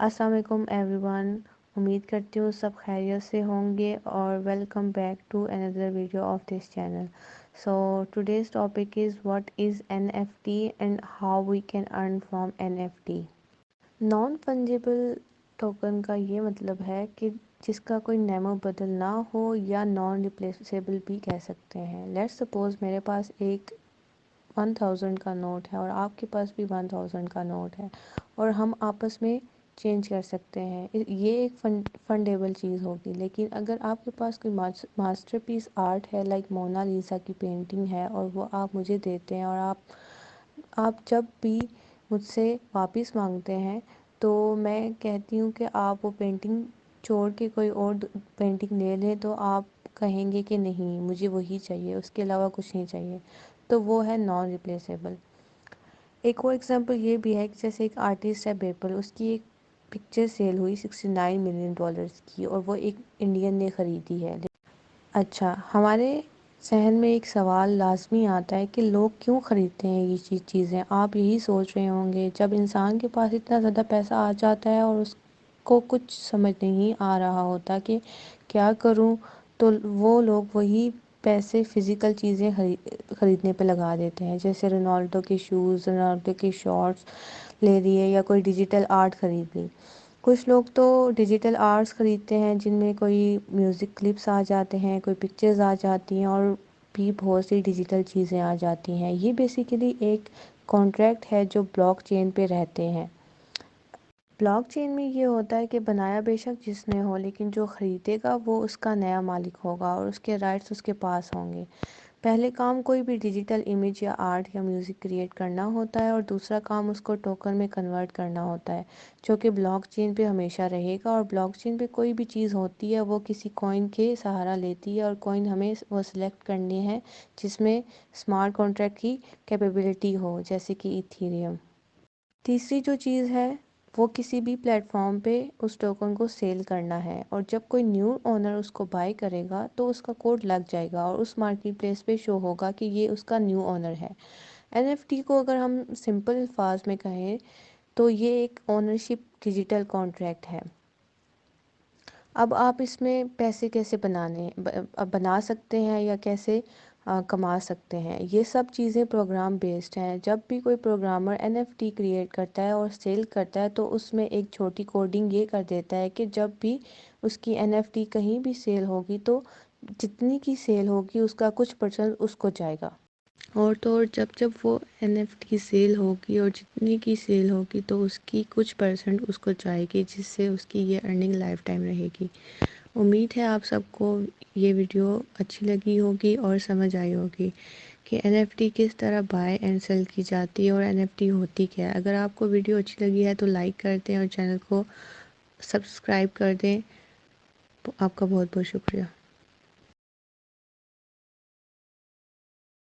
السلام علیکم every one, امید کرتی ہوں سب خیریت سے ہوں گے اور welcome back to another video of this channel. So today's topic is what is NFT and how we can earn from NFT. Non fungible token کا یہ مطلب ہے کہ جس کا کوئی نیم و بدل نہ ہو یا نان ریپلیسیبل بھی کہہ سکتے ہیں. لیٹس سپوز میرے پاس ایک 1000 کا نوٹ ہے اور آپ کے پاس بھی 1000 کا نوٹ ہے اور ہم آپس میں چینج کر سکتے ہیں. یہ ایک فنڈیبل چیز ہوگی. لیکن اگر آپ کے پاس کوئی ماسٹر پیس آرٹ ہے لائک مونا لیزا کی پینٹنگ ہے اور وہ آپ مجھے دیتے ہیں اور آپ جب بھی مجھ سے واپس مانگتے ہیں تو میں کہتی ہوں کہ آپ وہ پینٹنگ چھوڑ کے کوئی اور پینٹنگ لے لیں تو آپ کہیں گے کہ نہیں مجھے وہی چاہیے، اس کے علاوہ کچھ نہیں چاہیے. تو وہ ہے نان ریپلیسیبل. ایک اور ایگزامپل یہ بھی ہے کہ جیسے ایک آرٹسٹ ہے بیپل، اس کی ایک پکچر سیل ہوئی $69 ملین کی اور وہ ایک انڈین نے خریدی ہے. اچھا، ہمارے ذہن میں ایک سوال لازمی آتا ہے کہ لوگ کیوں خریدتے ہیں یہ چیزیں. آپ یہی سوچ رہے ہوں گے جب انسان کے پاس اتنا زیادہ پیسہ آ جاتا ہے اور اس کو کچھ سمجھ نہیں آ رہا ہوتا کہ کیا کروں، تو وہ لوگ وہی پیسے فزیکل چیزیں خریدنے پہ لگا دیتے ہیں. جیسے رونالڈو کے شوز، رونالڈو کے شارٹس لے لیے یا کوئی ڈیجیٹل آرٹ خرید لی. کچھ لوگ تو ڈیجیٹل آرٹس خریدتے ہیں جن میں کوئی میوزک کلپس آ جاتے ہیں، کوئی پکچرز آ جاتی ہیں اور بھی بہت سی ڈیجیٹل چیزیں آ جاتی ہیں. یہ بیسیکلی ایک کانٹریکٹ ہے جو بلاک چین پہ رہتے ہیں. بلاک چین میں یہ ہوتا ہے کہ بنایا بے شک جس نے ہو لیکن جو خریدے گا وہ اس کا نیا مالک ہوگا اور اس کے رائٹس اس کے پاس ہوں گے. پہلے کام کوئی بھی ڈیجیٹل امیج یا آرٹ یا میوزک کریٹ کرنا ہوتا ہے اور دوسرا کام اس کو ٹوکن میں کنورٹ کرنا ہوتا ہے جو کہ بلاک چین پہ ہمیشہ رہے گا. اور بلاک چین پہ کوئی بھی چیز ہوتی ہے وہ کسی کوائن کے سہارا لیتی ہے اور کوائن ہمیں وہ سلیکٹ کرنی ہے جس میں اسمارٹ کانٹریکٹ کی کیپیبلٹی ہو، جیسے کہ ایتھیریم. تیسری جو چیز ہے وہ کسی بھی پلیٹ فارم پہ اس ٹوکن کو سیل کرنا ہے اور جب کوئی نیو اونر اس کو بائی کرے گا تو اس کا کوڈ لگ جائے گا اور اس مارکیٹ پلیس پہ شو ہوگا کہ یہ اس کا نیو اونر ہے. NFT کو اگر ہم سمپل الفاظ میں کہیں تو یہ ایک اونرشپ ڈیجیٹل کانٹریکٹ ہے. اب آپ اس میں پیسے کیسے بنا سکتے ہیں یا کیسے کما سکتے ہیں، یہ سب چیزیں پروگرام بیسڈ ہیں. جب بھی کوئی پروگرامر NFT کریٹ کرتا ہے اور سیل کرتا ہے تو اس میں ایک چھوٹی کوڈنگ یہ کر دیتا ہے کہ جب بھی اس کی NFT کہیں بھی سیل ہوگی تو جتنی کی سیل ہوگی اس کا کچھ پرسنٹ اس کو جائے گا. اور تو اور جب وہ NFT سیل ہوگی اور جتنی کی سیل ہوگی تو اس کی کچھ پرسنٹ اس کو جائے گی جس سے اس کی یہ ارننگ لائف ٹائم رہے گی. امید ہے آپ سب کو یہ ویڈیو اچھی لگی ہوگی اور سمجھ آئی ہوگی کہ NFT کس طرح بائی اینڈ سیل کی جاتی ہے اور NFT ہوتی کیا ہے. اگر آپ کو ویڈیو اچھی لگی ہے تو لائک کر دیں اور چینل کو سبسکرائب کر دیں. آپ کا بہت بہت شکریہ.